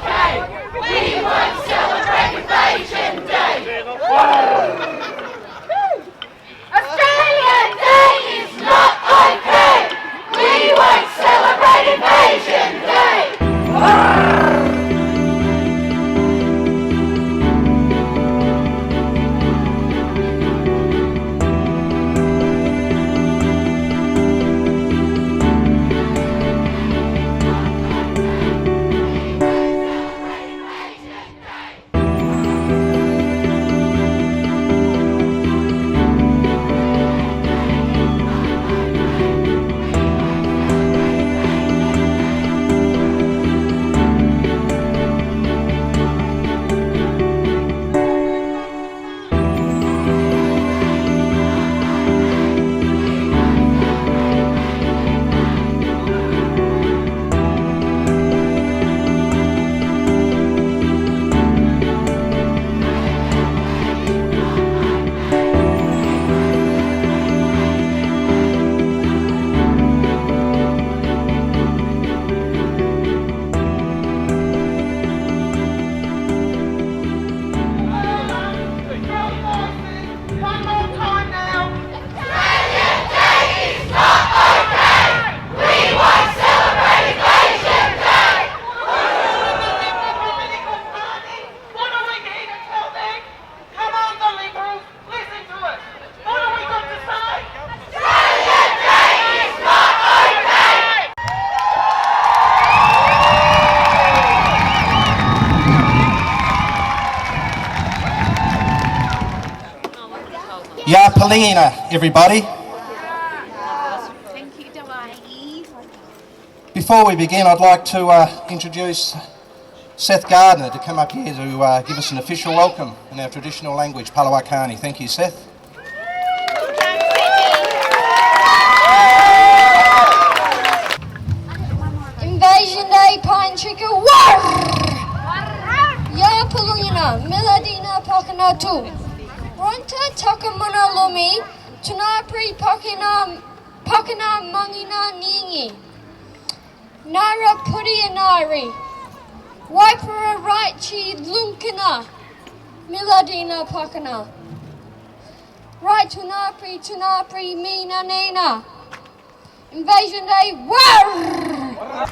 okay. We won't celebrate Invasion Day. Australia Day is not okay. We won't celebrate Invasion Day. Yarpalina, everybody. Thank you, Dwayne. Before we begin, I'd like to introduce Seth Gardner to come up here to give us an official welcome in our traditional language, Palawakani. Thank you, Seth. Invasion Day, Pine Trigger, Warr! Yarpalina, Miladina Pakanatu. Ronta Takamana Lumi, Tunapri Pakina Mangina Ningi, Nara Pudianari, Waipara Raichi Lunkana, Miladina Pakana, Right Tunapri Mina Nena, Invasion Day, Warr!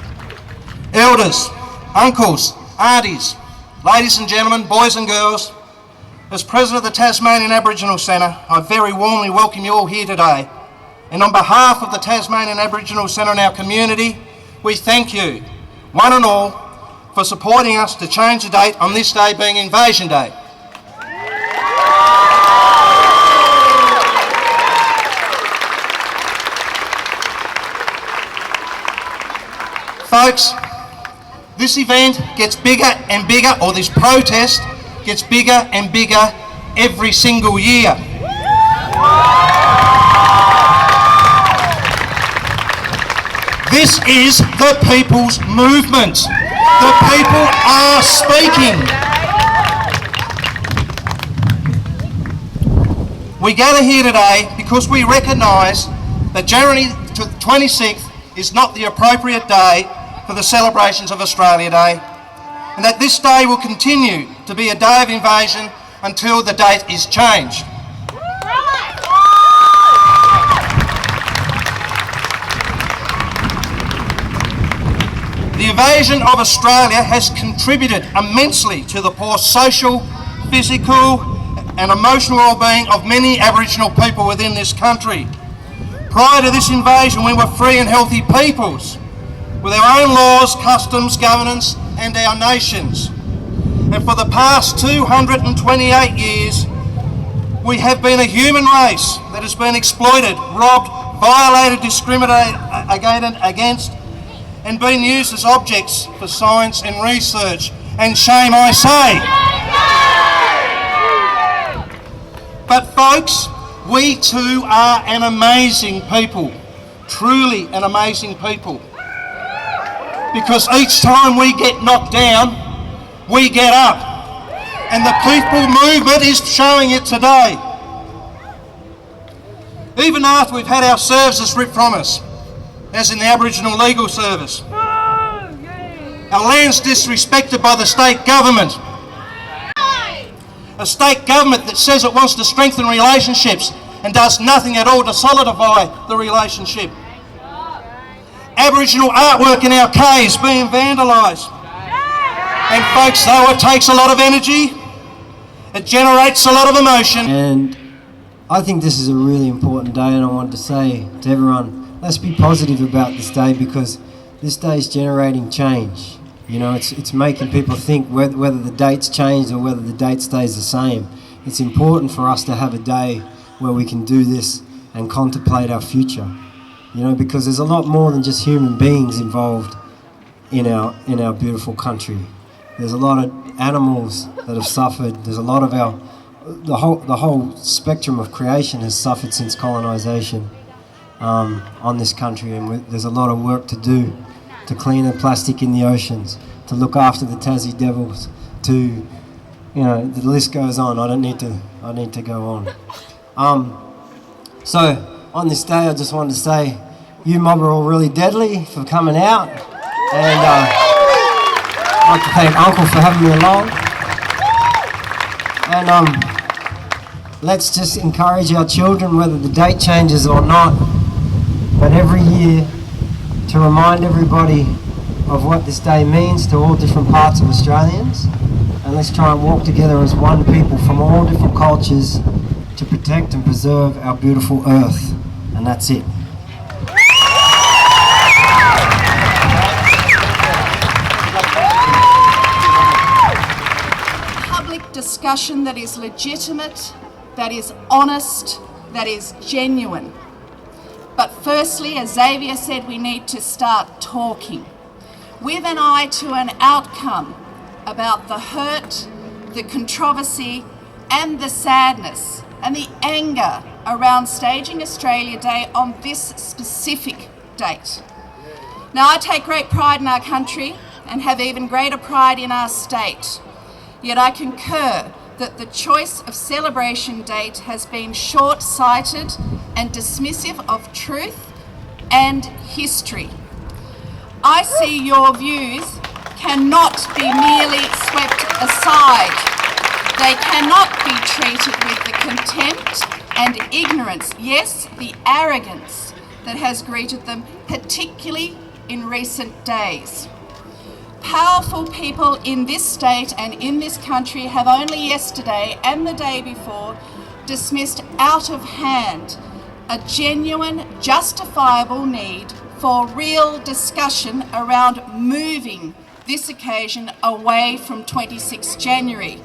Elders, uncles, aunties, ladies and gentlemen, boys and girls, as President of the Tasmanian Aboriginal Centre, I very warmly welcome you all here today. And on behalf of the Tasmanian Aboriginal Centre and our community, we thank you, one and all, for supporting us to change the date on this day being Invasion Day. Folks, this event gets bigger and bigger, or this protest gets bigger and bigger every single year. This is the people's movement. The people are speaking. We gather here today because we recognise that January 26th is not the appropriate day for the celebrations of Australia Day, and that this day will continue to be a day of invasion until the date is changed. The invasion of Australia has contributed immensely to the poor social, physical and emotional well-being of many Aboriginal people within this country. Prior to this invasion, we were free and healthy peoples with our own laws, customs, governance and our nations. And for the past 228 years, we have been a human race that has been exploited, robbed, violated, discriminated against and been used as objects for science and research. And shame I say. But folks, we too are an amazing people, truly an amazing people. Because each time we get knocked down, we get up. And the people movement is showing it today. Even after we've had our services ripped from us, as in the Aboriginal Legal Service. Our land's disrespected by the state government. A state government that says it wants to strengthen relationships and does nothing at all to solidify the relationship. Aboriginal artwork in our caves being vandalised. And folks, though it takes a lot of energy, it generates a lot of emotion. And I think this is a really important day, and I want to say to everyone, let's be positive about this day, because this day is generating change. You know, it's making people think whether the date's changed or whether the date stays the same. It's important for us to have a day where we can do this and contemplate our future. You know, because there's a lot more than just human beings involved in our beautiful country. There's a lot of animals that have suffered. There's a lot of the whole spectrum of creation has suffered since colonisation on this country, and there's a lot of work to do to clean the plastic in the oceans, to look after the Tassie devils, to, you know, the list goes on. I need to go on. So on this day, I just wanted to say, you mob are all really deadly for coming out, and I'd like to thank Uncle for having me along. And let's just encourage our children, whether the date changes or not, but every year, to remind everybody of what this day means to all different parts of Australians, and let's try and walk together as one people from all different cultures to protect and preserve our beautiful earth. And that's it. Public discussion that is legitimate, that is honest, that is genuine. But firstly, as Xavier said, we need to start talking with an eye to an outcome about the hurt, the controversy, and the sadness and the anger around staging Australia Day on this specific date. Now, I take great pride in our country and have even greater pride in our state, yet I concur that the choice of celebration date has been short-sighted and dismissive of truth and history. I see your views cannot be merely swept aside. They cannot be treated with the contempt and ignorance, yes, the arrogance that has greeted them, particularly in recent days. Powerful people in this state and in this country have only yesterday and the day before dismissed out of hand a genuine, justifiable need for real discussion around moving this occasion away from 26 January.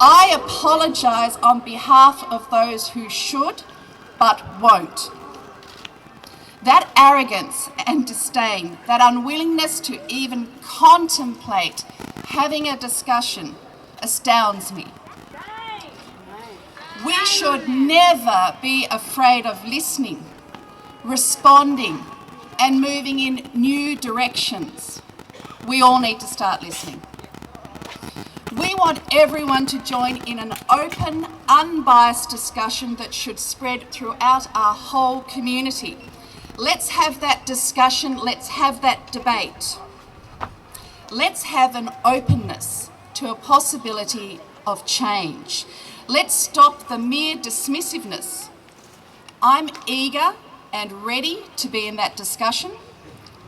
I apologise on behalf of those who should but won't. That arrogance and disdain, that unwillingness to even contemplate having a discussion astounds me. We should never be afraid of listening, responding, and moving in new directions. We all need to start listening. We want everyone to join in an open, unbiased discussion that should spread throughout our whole community. Let's have that discussion, let's have that debate. Let's have an openness to a possibility of change. Let's stop the mere dismissiveness. I'm eager and ready to be in that discussion,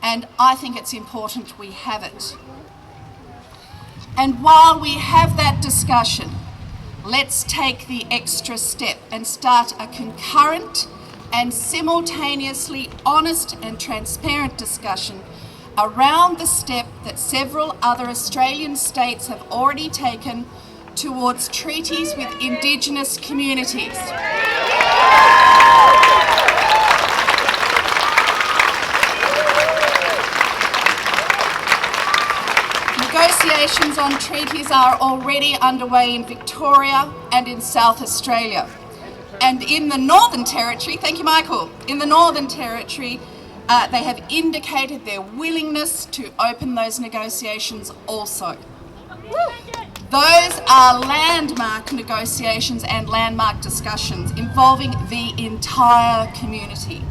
and I think it's important we have it. And while we have that discussion, let's take the extra step and start a concurrent and simultaneously honest and transparent discussion around the step that several other Australian states have already taken towards treaties with Indigenous communities. Negotiations on treaties are already underway in Victoria and in South Australia. And in the Northern Territory, thank you, Michael, in the Northern Territory, they have indicated their willingness to open those negotiations also. Those are landmark negotiations and landmark discussions involving the entire community.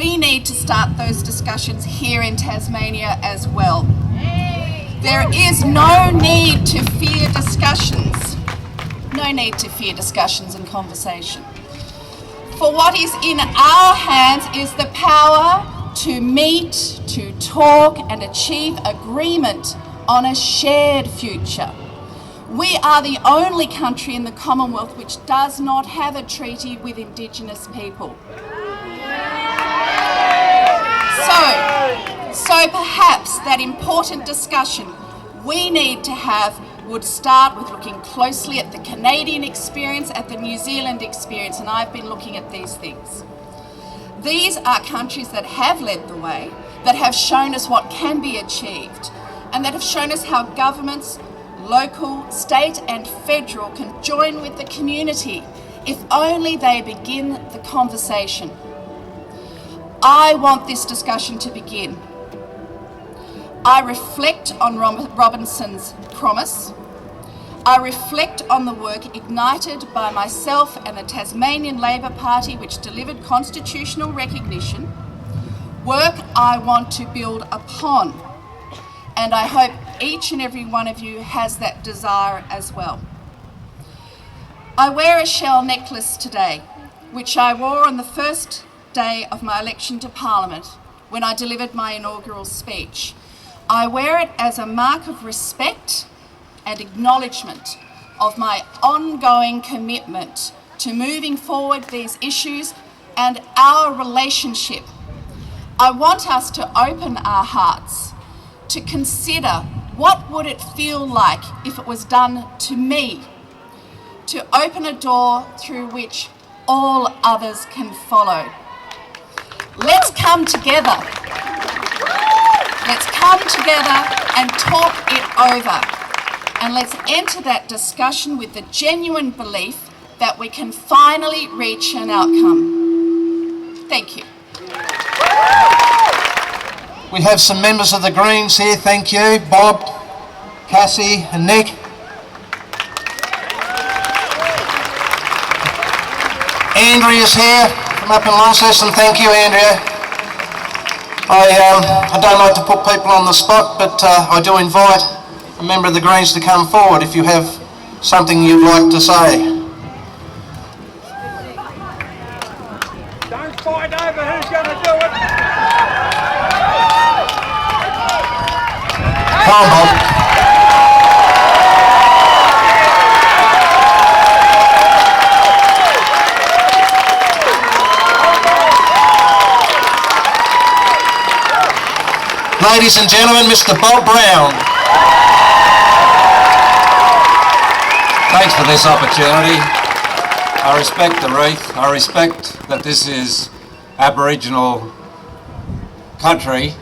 we need to start those discussions here in Tasmania as well. There is no need to fear discussions. No need to fear discussions and conversation. For what is in our hands is the power to meet, to talk and achieve agreement on a shared future. We are the only country in the Commonwealth which does not have a treaty with Indigenous people. So perhaps that important discussion we need to have would start with looking closely at the Canadian experience, at the New Zealand experience, and I've been looking at these things. These are countries that have led the way, that have shown us what can be achieved, and that have shown us how governments, local, state and federal, can join with the community if only they begin the conversation. I want this discussion to begin. I reflect on Robinson's promise. I reflect on the work ignited by myself and the Tasmanian Labor Party, which delivered constitutional recognition, work I want to build upon, and I hope each and every one of you has that desire as well. I wear a shell necklace today, which I wore on the first day of my election to Parliament when I delivered my inaugural speech. I wear it as a mark of respect and acknowledgement of my ongoing commitment to moving forward these issues and our relationship. I want us to open our hearts to consider what would it feel like if it was done to me, to open a door through which all others can follow. Let's come together. Let's come together and talk it over. And let's enter that discussion with the genuine belief that we can finally reach an outcome. Thank you. We have some members of the Greens here, thank you. Bob, Cassie and Nick. Andrea's here from up in Launceston, thank you Andrea. I don't like to put people on the spot, but I do invite a member of the Greens to come forward if you have something you'd like to say. Don't fight over who's going to do it. Come on, Bob. Ladies and gentlemen, Mr. Bob Brown. Thanks for this opportunity. I respect the wreath. I respect that this is Aboriginal country.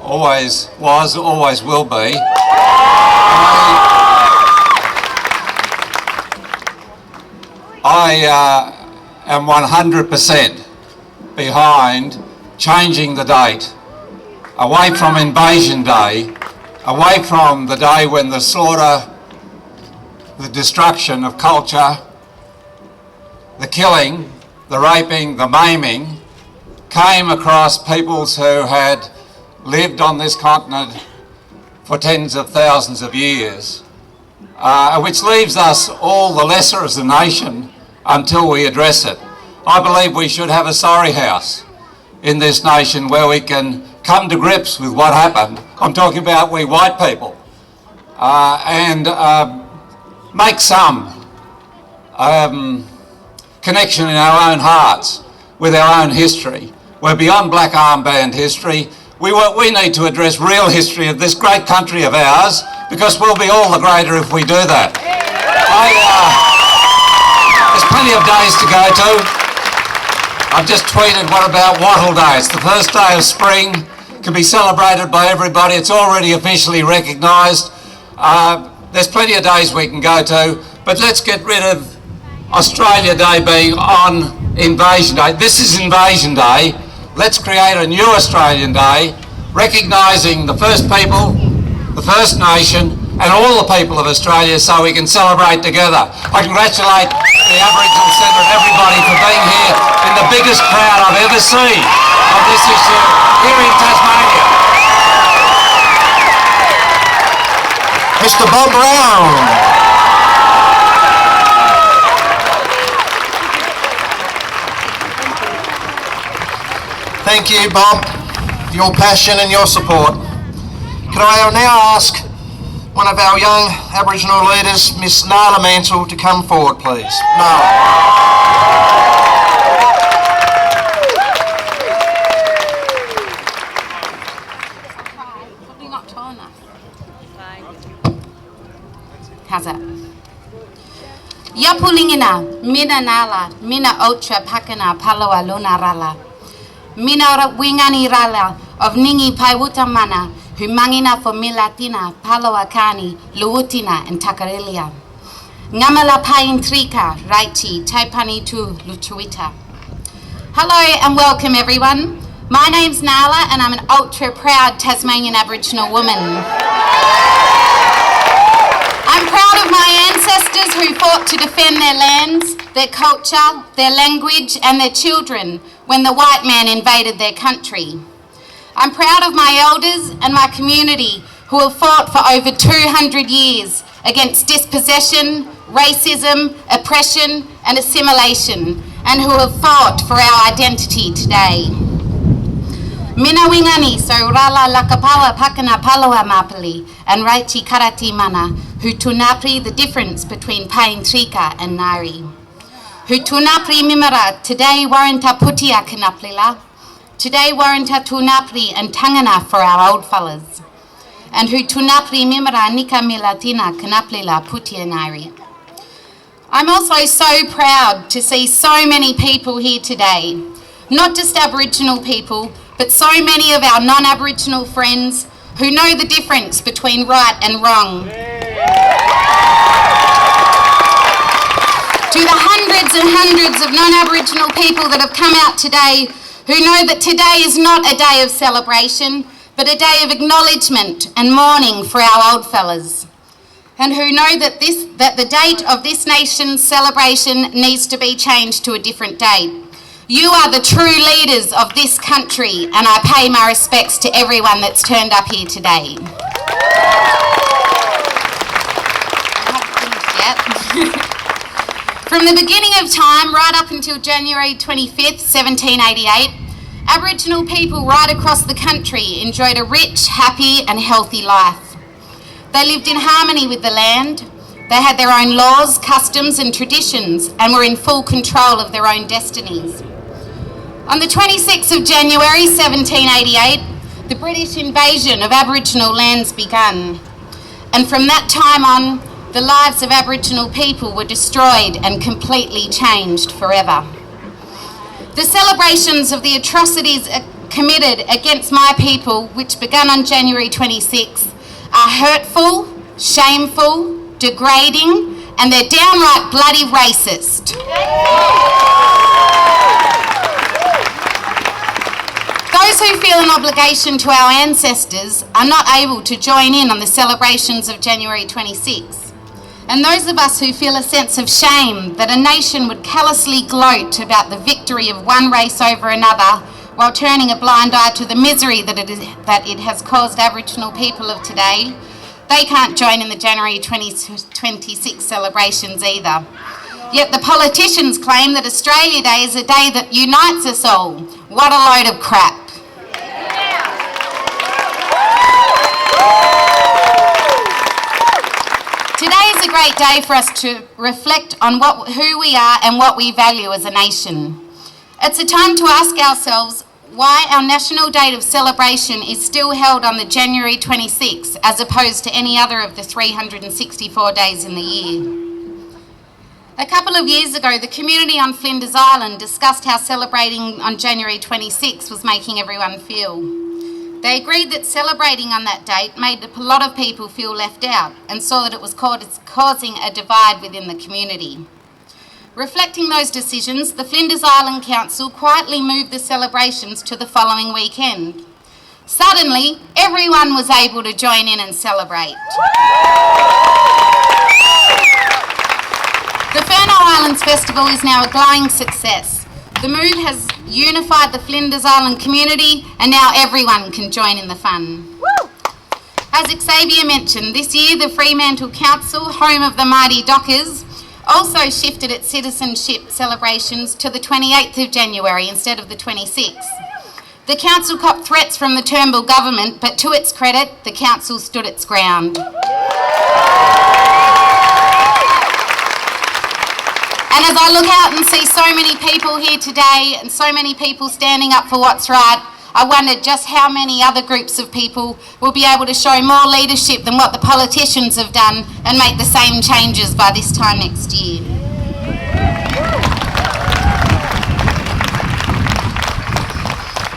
Always was, always will be. I am 100% behind changing the date away from Invasion Day, away from the day when the slaughter, the destruction of culture, the killing, the raping, the maiming came across peoples who had lived on this continent for tens of thousands of years, which leaves us all the lesser as a nation until we address it. I believe we should have a sorry house in this nation where we can come to grips with what happened. I'm talking about we white people, and make some connection in our own hearts with our own history. We're beyond black armband history. We need to address real history of this great country of ours, because we'll be all the greater if we do that. There's plenty of days to go to. I've just tweeted, what about Wattle Day? It's the first day of spring, can be celebrated by everybody. It's already officially recognised. There's plenty of days we can go to, but let's get rid of Australia Day being on Invasion Day. This is Invasion Day. Let's create a new Australian Day, recognising the first people, the First Nation, and all the people of Australia so we can celebrate together. I congratulate the Aboriginal Centre and everybody for being here in the biggest crowd I've ever seen on this issue here in Tasmania. Mr. Bob Brown. Thank you, Bob, for your passion and your support. Could I now ask one of our young Aboriginal leaders, Miss Nala Mansell, to come forward, please. Nala. How's that? Yapulingina, mina nala, mina otra pakana palawa luna rala. Mina wingani rala of Ningi Paiwuta Mana, who mangina for Milatina, Palawa Kani, Luutina, and Takarelia. Ngamala Pain Trika, Raichi, Taipani Tu, Luchuita. Hello and welcome everyone. My name's Nala and I'm an ultra proud Tasmanian Aboriginal woman. I'm proud of my ancestors who fought to defend their lands, their culture, their language and their children when the white man invaded their country. I'm proud of my elders and my community who have fought for over 200 years against dispossession, racism, oppression and assimilation, and who have fought for our identity today. Mina wingani so rala lakapawa pakana palawa mapali and raichi karati mana who tunapri the difference between Pain Trika and Nari. Who tunapri mimara today warranta putia kanaplila. Today warranta tunapri and tangana for our old fellas. And who tunapri mimara nika milatina kanaplila putia Nari. I'm also so proud to see so many people here today. Not just Aboriginal people, but so many of our non-Aboriginal friends who know the difference between right and wrong. To the hundreds and hundreds of non-Aboriginal people that have come out today who know that today is not a day of celebration, but a day of acknowledgement and mourning for our old fellas. And who know that the date of this nation's celebration needs to be changed to a different date. You are the true leaders of this country and I pay my respects to everyone that's turned up here today. From the beginning of time right up until January 25th, 1788, Aboriginal people right across the country enjoyed a rich, happy and healthy life. They lived in harmony with the land. They had their own laws, customs and traditions and were in full control of their own destinies. On the 26th of January 1788, the British invasion of Aboriginal lands began. And from that time on, the lives of Aboriginal people were destroyed and completely changed forever. The celebrations of the atrocities committed against my people, which began on January 26th, are hurtful, shameful, degrading, and they're downright bloody racist. Those who feel an obligation to our ancestors are not able to join in on the celebrations of January 26. And those of us who feel a sense of shame that a nation would callously gloat about the victory of one race over another while turning a blind eye to the misery that it has caused Aboriginal people of today, they can't join in the January 2026 celebrations either. Yet the politicians claim that Australia Day is a day that unites us all. What a load of crap. Today is a great day for us to reflect on who we are and what we value as a nation. It's a time to ask ourselves why our national date of celebration is still held on the January 26th as opposed to any other of the 364 days in the year. A couple of years ago, the community on Flinders Island discussed how celebrating on January 26 was making everyone feel. They agreed that celebrating on that date made a lot of people feel left out and saw that it was causing a divide within the community. Reflecting those decisions, the Flinders Island Council quietly moved the celebrations to the following weekend. Suddenly, everyone was able to join in and celebrate. The Furneaux Islands Festival is now a glowing success. The move has unified the Flinders Island community, and now everyone can join in the fun. As Xavier mentioned, this year the Fremantle Council, home of the mighty Dockers, also shifted its citizenship celebrations to the 28th of January instead of the 26th. The council copped threats from the Turnbull government, but to its credit, the council stood its ground. And as I look out and see so many people here today and so many people standing up for what's right, I wondered just how many other groups of people will be able to show more leadership than what the politicians have done and make the same changes by this time next year.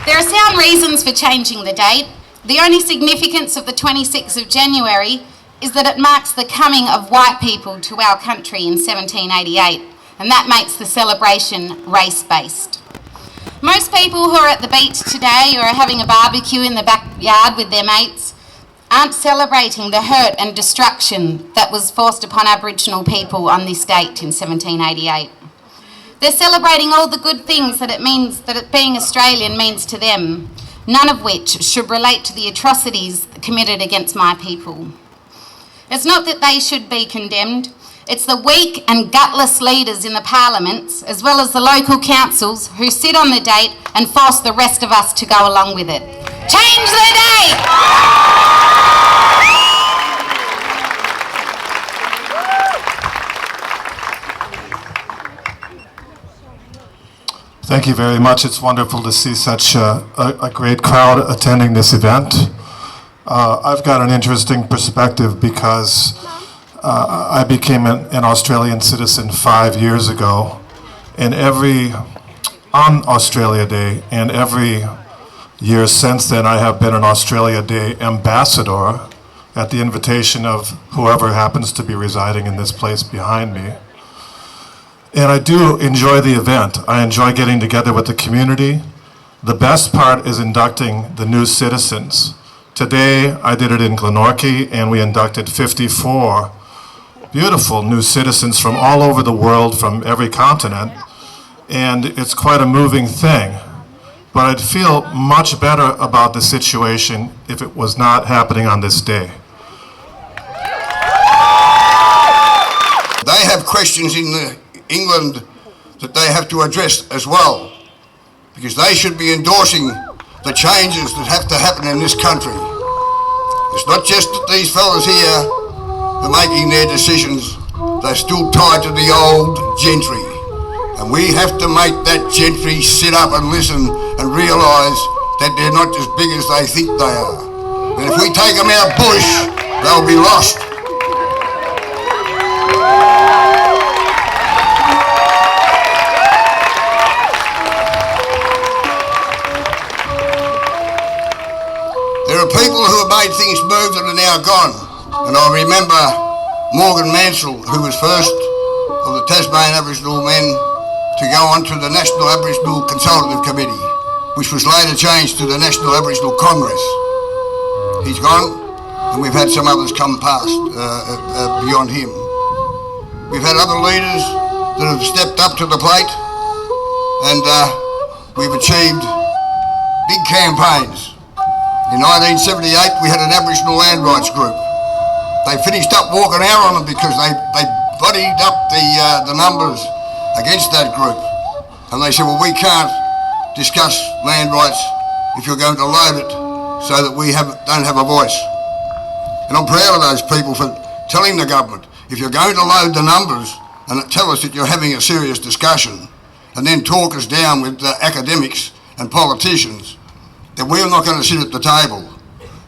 There are sound reasons for changing the date. The only significance of the 26th of January is that it marks the coming of white people to our country in 1788, and that makes the celebration race-based. Most people who are at the beach today or are having a barbecue in the backyard with their mates aren't celebrating the hurt and destruction that was forced upon Aboriginal people on this date in 1788. They're celebrating all the good things that it being Australian means to them, none of which should relate to the atrocities committed against my people. It's not that they should be condemned. It's the weak and gutless leaders in the parliaments, as well as the local councils, who sit on the date and force the rest of us to go along with it. Change the date! Thank you very much. It's wonderful to see such a great crowd attending this event. I've got an interesting perspective because I became an Australian citizen 5 years ago, and on Australia Day, and every year since then I have been an Australia Day ambassador at the invitation of whoever happens to be residing in this place behind me. And I do enjoy the event. I enjoy getting together with the community. The best part is inducting the new citizens. Today I did it in Glenorchy, and we inducted 54 beautiful new citizens from all over the world, from every continent, and it's quite a moving thing. But I'd feel much better about the situation if it was not happening on this day. They have questions in England that they have to address as well, because they should be endorsing the changes that have to happen in this country. It's not just that these fellas here are making their decisions, they're still tied to the old gentry. And we have to make that gentry sit up and listen and realise that they're not as big as they think they are. And if we take them out bush, they'll be lost. There are people who have made things move that are now gone. And I remember Morgan Mansell, who was first of the Tasmanian Aboriginal men to go on to the National Aboriginal Consultative Committee, which was later changed to the National Aboriginal Congress. He's gone, and we've had some others come past beyond him. We've had other leaders that have stepped up to the plate, and we've achieved big campaigns. In 1978, we had an Aboriginal land rights group. They finished up walking out on them because they bloodied up the numbers against that group. And they said, well, we can't discuss land rights if you're going to load it so that we don't have a voice. And I'm proud of those people for telling the government, if you're going to load the numbers and tell us that you're having a serious discussion and then talk us down with academics and politicians, then we're not going to sit at the table.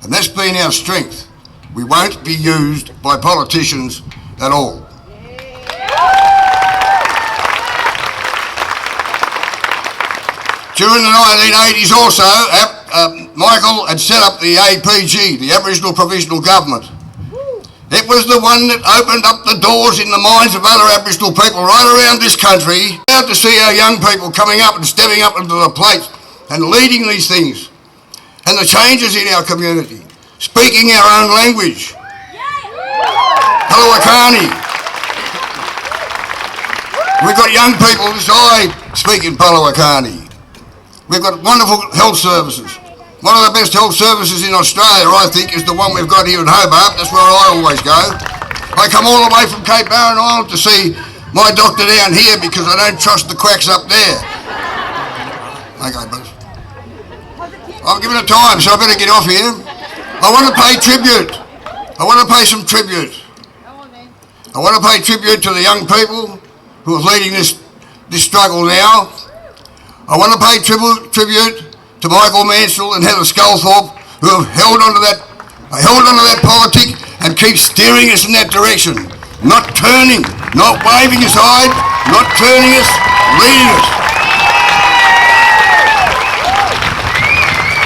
And that's been our strength. We won't be used by politicians at all. During the 1980s also, Michael had set up the APG, the Aboriginal Provisional Government. It was the one that opened up the doors in the minds of other Aboriginal people right around this country. To see our young people coming up and stepping up into the plate and leading these things. and the changes in our community, speaking our own language. Palawakani. We've got young people decide speaking Palawakani. We've got wonderful health services. One of the best health services in Australia, I think, is the one we've got here in Hobart. That's where I always go. I come all the way from Cape Barren Island to see my doctor down here because I don't trust the quacks up there. Okay, but I'm giving it time, so I better get off here. I want to pay tribute. I want to pay some tribute. I want to pay tribute to the young people who are leading this struggle now. I want to pay tribute to Michael Mansell and Heather Sculthorpe, who have held onto that politic and keep steering us in that direction. Not turning, not waving aside, not turning us, leading us.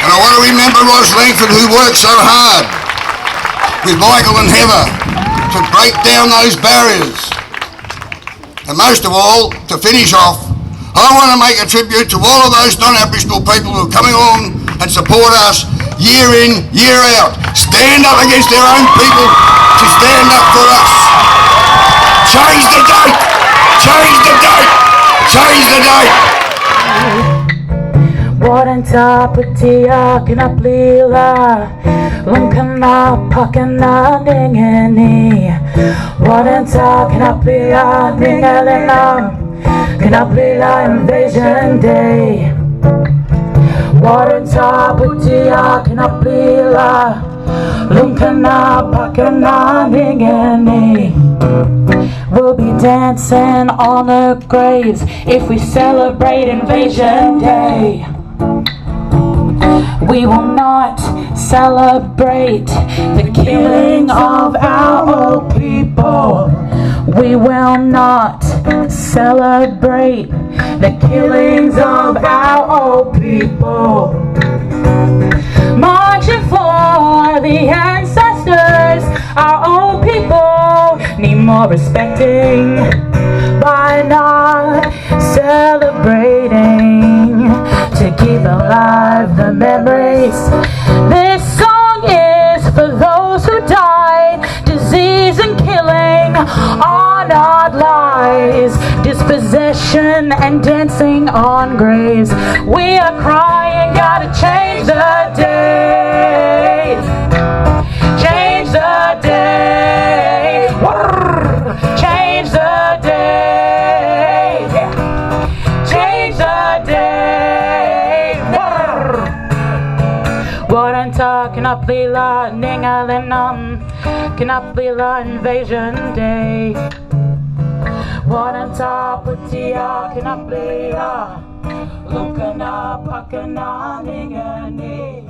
And I want to remember Ros Langford, who worked so hard with Michael and Heather to break down those barriers. And most of all, to finish off, I want to make a tribute to all of those non-Aboriginal people who are coming along and support us year in, year out. Stand up against their own people to stand up for us. Change the date! Change the date! Change the date! Waranta putia kina plila Lunkana pakana ningeni Waranta kina plila ningalenam Kinaplila Invasion Day. Waranta putia kinaplila Lunkana pakana ningeni. We'll be dancing on the graves if we celebrate Invasion Day. We will not celebrate the killing of our old people. We will not celebrate the killings of our old people. Marching for the ancestors, our old people need more respecting by not celebrating to keep alive the memories. This song is for those who died, disease and killing on our lies, dispossession and dancing on graves. We are crying, gotta change the date. Change the date. Warr. Change the date. Change the date. Warr. Waranta kinaplila ningalenam kinaplila Invasion Day. Waranta putia kinaplila Lukana pakana ningani.